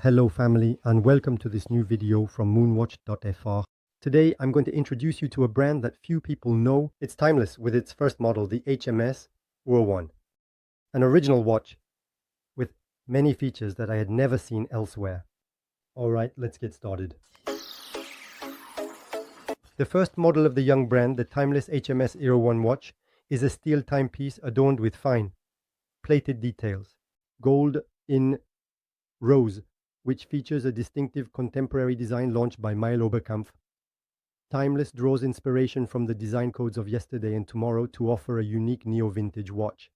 Hello family, and welcome to this new video from moonwatchfr. Today I'm going to introduce you to a brand that few people know. It's Timeless with its first model, the HMS 01. An original watch with many features that I had never seen elsewhere. Alright, let's get started. The first model of the young brand, the Timeless HMS 01 watch, is a steel timepiece adorned with fine, plated details. Gold in rose, which features a distinctive contemporary design launched by Oberkampf. Timeless draws inspiration from the design codes of yesterday and tomorrow to offer a unique neo-vintage watch.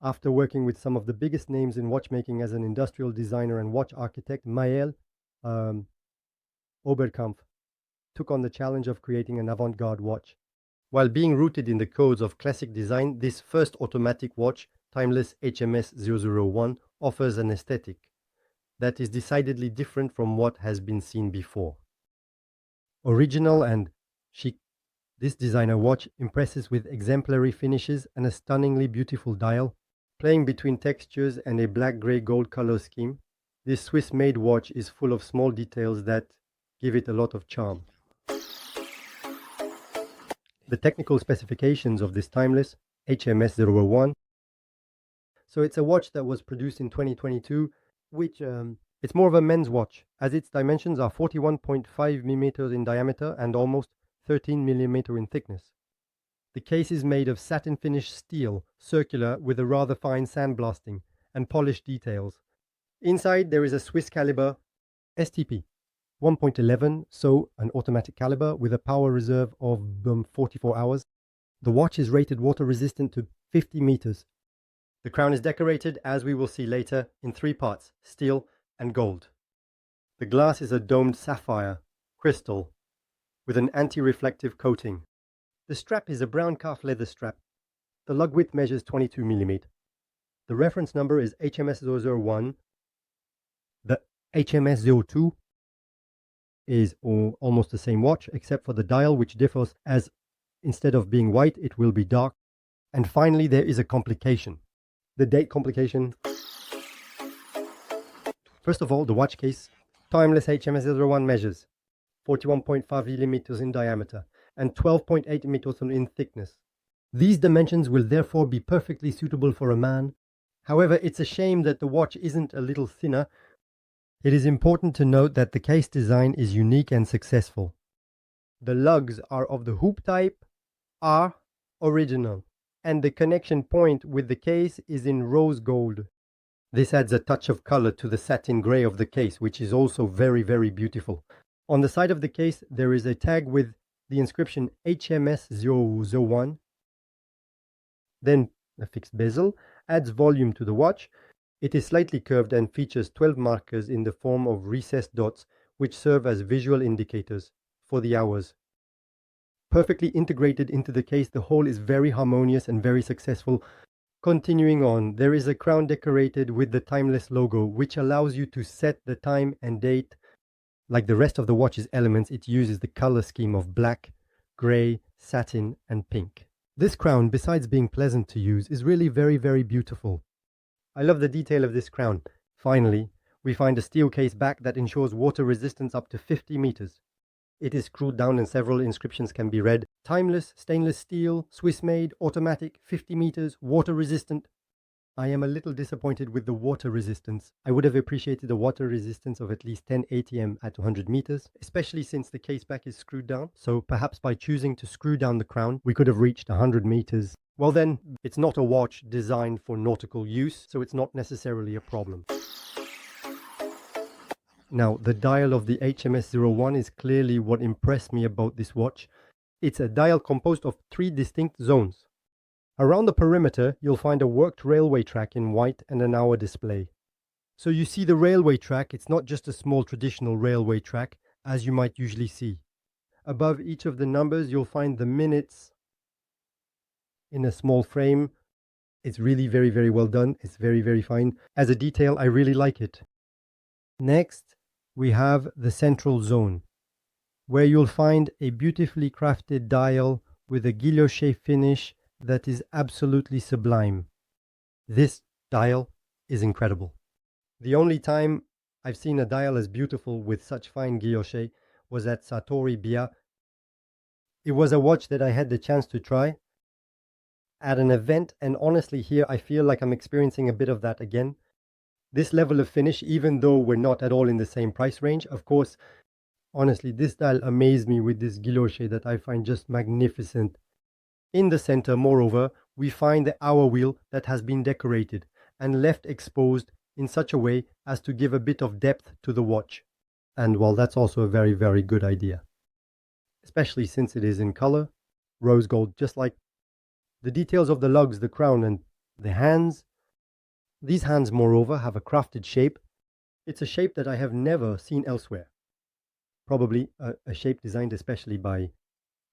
After working with some of the biggest names in watchmaking as an industrial designer and watch architect, Oberkampf took on the challenge of creating an avant-garde watch. While being rooted in the codes of classic design, this first automatic watch, Timeless HMS 001, offers an aesthetic that is decidedly different from what has been seen before. Original and chic, this designer watch impresses with exemplary finishes and a stunningly beautiful dial. Playing between textures and a black-grey-gold color scheme, this Swiss-made watch is full of small details that give it a lot of charm. The technical specifications of this Timeless HMS 001. So it's a watch that was produced in 2022, which it's more of a men's watch, as its dimensions are 41.5 millimeters in diameter and almost 13 millimeter in thickness. The case is made of satin finished steel, circular with a rather fine sandblasting and polished details. Inside there is a Swiss caliber STP 1.11, so an automatic caliber with a power reserve of 44 hours. The watch is rated water resistant to 50 meters. The crown is decorated, as we will see later, in three parts, steel and gold. The glass is a domed sapphire, crystal, with an anti-reflective coating. The strap is a brown calf leather strap. The lug width measures 22 mm. The reference number is HMS 001. The HMS 02 is almost the same watch, except for the dial, which differs, as instead of being white, it will be dark. And finally, there is a complication. The date complication. First of all, the watch case. Timeless HMS 01 measures 41.5 millimeters in diameter and 12.8 millimeters in thickness. These dimensions will therefore be perfectly suitable for a man. However, it's a shame that the watch isn't a little thinner. It is important to note that the case design is unique and successful. The lugs are of the hoop type, are original, and the connection point with the case is in rose gold. This adds a touch of color to the satin gray of the case, which is also very, very beautiful. On the side of the case, there is a tag with the inscription HMS 001. Then a fixed bezel adds volume to the watch. It is slightly curved and features 12 markers in the form of recessed dots, which serve as visual indicators for the hours. Perfectly integrated into the case, the whole is very harmonious and very successful. Continuing on, there is a crown decorated with the Timeless logo, which allows you to set the time and date. Like the rest of the watch's elements, it uses the color scheme of black, gray, satin, and pink. This crown, besides being pleasant to use, is really very, very beautiful. I love the detail of this crown. Finally, we find a steel case back that ensures water resistance up to 50 meters. It is screwed down and several inscriptions can be read. Timeless, stainless steel, Swiss-made, automatic, 50 meters, water resistant. I am a little disappointed with the water resistance. I would have appreciated a water resistance of at least 10 ATM at 100 meters, especially since the case back is screwed down. So perhaps by choosing to screw down the crown, we could have reached 100 meters. Well then, it's not a watch designed for nautical use, so it's not necessarily a problem. Now, the dial of the HMS 01 is clearly what impressed me about this watch. It's a dial composed of three distinct zones. Around the perimeter, you'll find a worked railway track in white and an hour display. So you see the railway track, it's not just a small traditional railway track, as you might usually see. Above each of the numbers, you'll find the minutes in a small frame. It's really very, very well done. It's very, very fine. As a detail, I really like it. Next, we have the central zone, where you'll find a beautifully crafted dial with a guilloche finish that is absolutely sublime. This dial is incredible. The only time I've seen a dial as beautiful with such fine guilloche was at Satori Bia. It was a watch that I had the chance to try at an event, and honestly here I feel like I'm experiencing a bit of that again. This level of finish, even though we're not at all in the same price range, of course, honestly, this dial amazed me with this guilloche that I find just magnificent. In the center, moreover, we find the hour wheel that has been decorated and left exposed in such a way as to give a bit of depth to the watch. And well, that's also a very, very good idea. Especially since it is in color, rose gold, just like the details of the lugs, the crown, and the hands. These hands, moreover, have a crafted shape. It's a shape that I have never seen elsewhere. Probably a shape designed especially by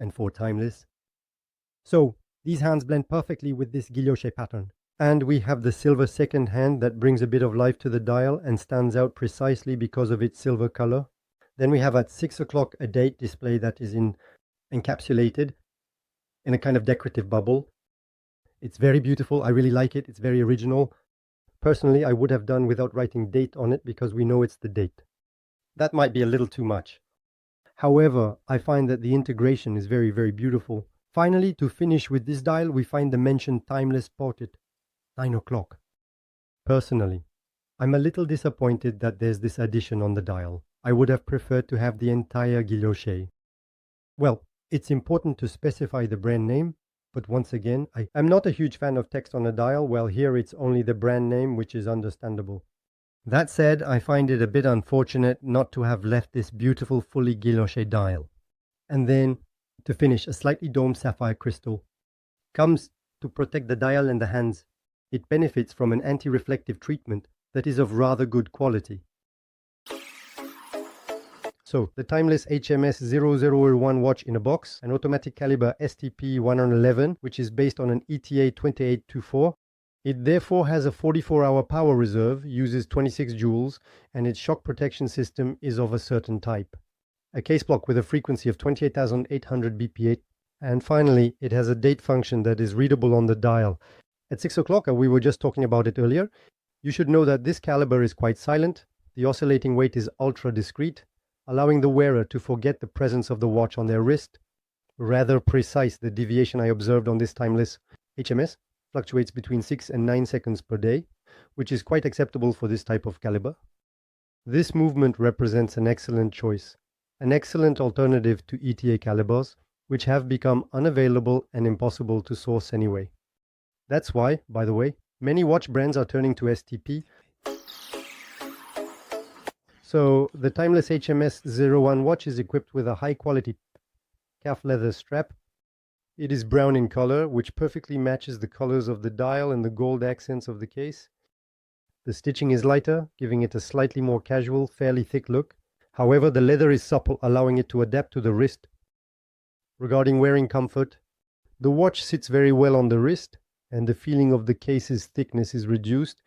and for Timeless. So, these hands blend perfectly with this guilloche pattern. And we have the silver second hand that brings a bit of life to the dial and stands out precisely because of its silver color. Then we have at 6 o'clock a date display that is encapsulated in a kind of decorative bubble. It's very beautiful. I really like it. It's very original. Personally, I would have done without writing date on it because we know it's the date. That might be a little too much. However, I find that the integration is very, very beautiful. Finally, to finish with this dial, we find the mentioned Timeless portrait, 9 o'clock. Personally, I'm a little disappointed that there's this addition on the dial. I would have preferred to have the entire guilloche. Well, it's important to specify the brand name, but once again, I'm not a huge fan of text on a dial. Well, here it's only the brand name, which is understandable. That said, I find it a bit unfortunate not to have left this beautiful fully guilloche dial. And then, to finish, a slightly domed sapphire crystal comes to protect the dial and the hands. It benefits from an anti-reflective treatment that is of rather good quality. So, the Timeless HMS 0001 watch in a box, an automatic caliber STP 111, which is based on an ETA 2824. It therefore has a 44-hour power reserve, uses 26 joules, and its shock protection system is of a certain type. A case block with a frequency of 28,800 BPH, and finally, it has a date function that is readable on the dial. At 6 o'clock, we were just talking about it earlier, you should know that this caliber is quite silent, the oscillating weight is ultra discreet, allowing the wearer to forget the presence of the watch on their wrist. Rather precise, the deviation I observed on this Timeless HMS fluctuates between 6 and 9 seconds per day, which is quite acceptable for this type of caliber. This movement represents an excellent choice, an excellent alternative to ETA calibers, which have become unavailable and impossible to source anyway. That's why, by the way, many watch brands are turning to STP. So, the Timeless HMS 01 watch is equipped with a high-quality calf leather strap. It is brown in color, which perfectly matches the colors of the dial and the gold accents of the case. The stitching is lighter, giving it a slightly more casual, fairly thick look. However, the leather is supple, allowing it to adapt to the wrist. Regarding wearing comfort, the watch sits very well on the wrist, and the feeling of the case's thickness is reduced.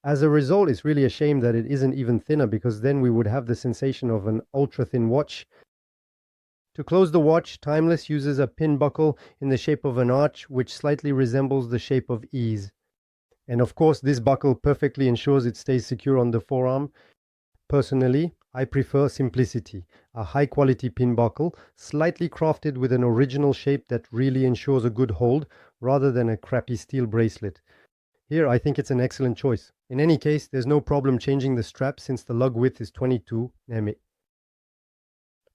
As a result, it's really a shame that it isn't even thinner, because then we would have the sensation of an ultra-thin watch. To close the watch, Timeless uses a pin buckle in the shape of an arch, which slightly resembles the shape of ease. And of course, this buckle perfectly ensures it stays secure on the forearm. Personally, I prefer simplicity, a high-quality pin buckle, slightly crafted with an original shape that really ensures a good hold, rather than a crappy steel bracelet. Here, I think it's an excellent choice. In any case, there's no problem changing the strap since the lug width is 22 mm.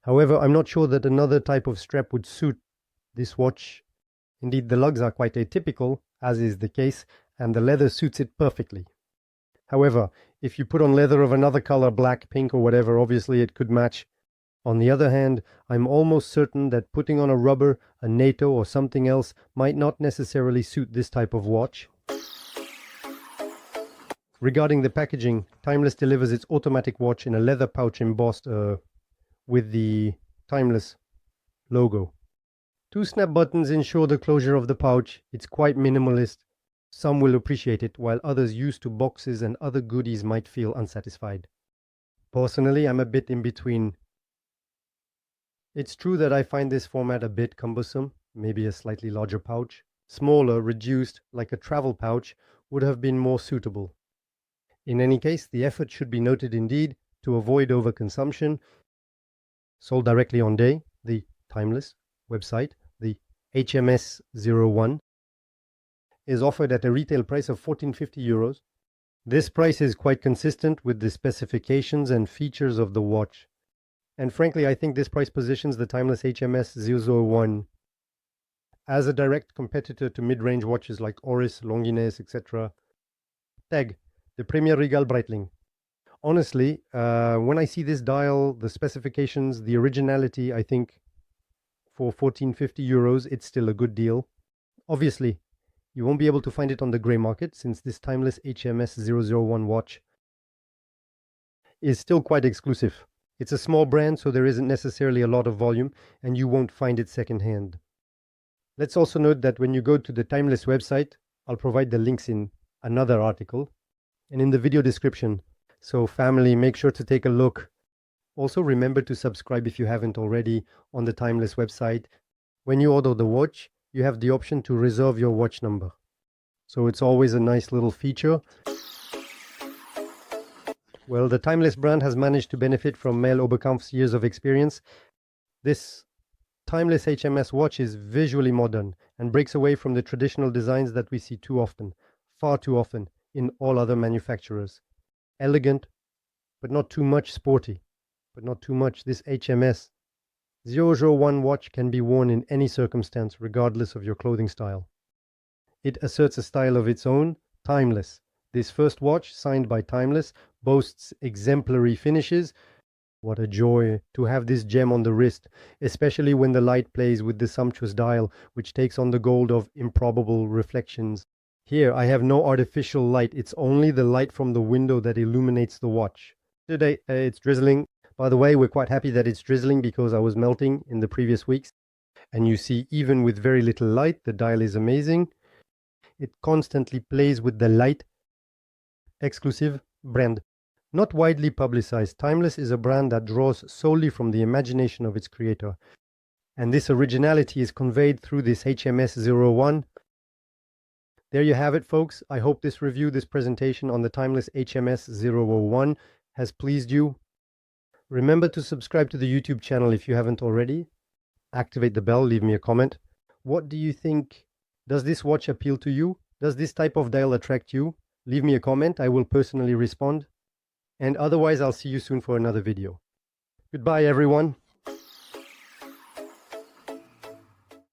However, I'm not sure that another type of strap would suit this watch. Indeed, the lugs are quite atypical, as is the case, and the leather suits it perfectly. However, if you put on leather of another color, black, pink, or whatever, obviously it could match. On the other hand, I'm almost certain that putting on a rubber, a NATO, or something else might not necessarily suit this type of watch. Regarding the packaging, Timeless delivers its automatic watch in a leather pouch embossed with the Timeless logo. 2 snap buttons ensure the closure of the pouch. It's quite minimalist. Some will appreciate it, while others used to boxes and other goodies might feel unsatisfied. Personally, I'm a bit in between. It's true that I find this format a bit cumbersome, maybe a slightly larger pouch. Smaller, reduced, like a travel pouch, would have been more suitable. In any case, the effort should be noted indeed to avoid overconsumption. Sold directly on day, the Timeless website, the HMS01, is offered at a retail price of €1450. This price is quite consistent with the specifications and features of the watch. And frankly, I think this price positions the Timeless HMS 001 as a direct competitor to mid-range watches like Oris, Longines, etc. Tag, the Premier Regal Breitling. Honestly, when I see this dial, the specifications, the originality, I think for €1450, it's still a good deal. Obviously, you won't be able to find it on the grey market since this Timeless HMS 001 watch is still quite exclusive. It's a small brand, so there isn't necessarily a lot of volume, and you won't find it secondhand. Let's also note that when you go to the Timeless website, I'll provide the links in another article and in the video description. So family, make sure to take a look. Also remember to subscribe if you haven't already on the Timeless website. When you order the watch, you have the option to reserve your watch number. So it's always a nice little feature. Well, the Timeless brand has managed to benefit from Mel Oberkampf's years of experience. This Timeless HMS watch is visually modern and breaks away from the traditional designs that we see too often, far too often, in all other manufacturers. Elegant, but not too much sporty, but not too much. This HMS 001 watch can be worn in any circumstance, regardless of your clothing style. It asserts a style of its own, timeless. This first watch, signed by Timeless, boasts exemplary finishes. What a joy to have this gem on the wrist, especially when the light plays with the sumptuous dial, which takes on the gold of improbable reflections. Here I have no artificial light, it's only the light from the window that illuminates the watch. Today it's drizzling. By the way, we're quite happy that it's drizzling because I was melting in the previous weeks. And you see, even with very little light, the dial is amazing. It constantly plays with the light. Exclusive brand. Not widely publicized, Timeless is a brand that draws solely from the imagination of its creator. And this originality is conveyed through this HMS 01. There you have it, folks. I hope this review, this presentation on the Timeless HMS 001 has pleased you. Remember to subscribe to the YouTube channel if you haven't already. Activate the bell, leave me a comment. What do you think? Does this watch appeal to you? Does this type of dial attract you? Leave me a comment, I will personally respond. And otherwise, I'll see you soon for another video. Goodbye, everyone.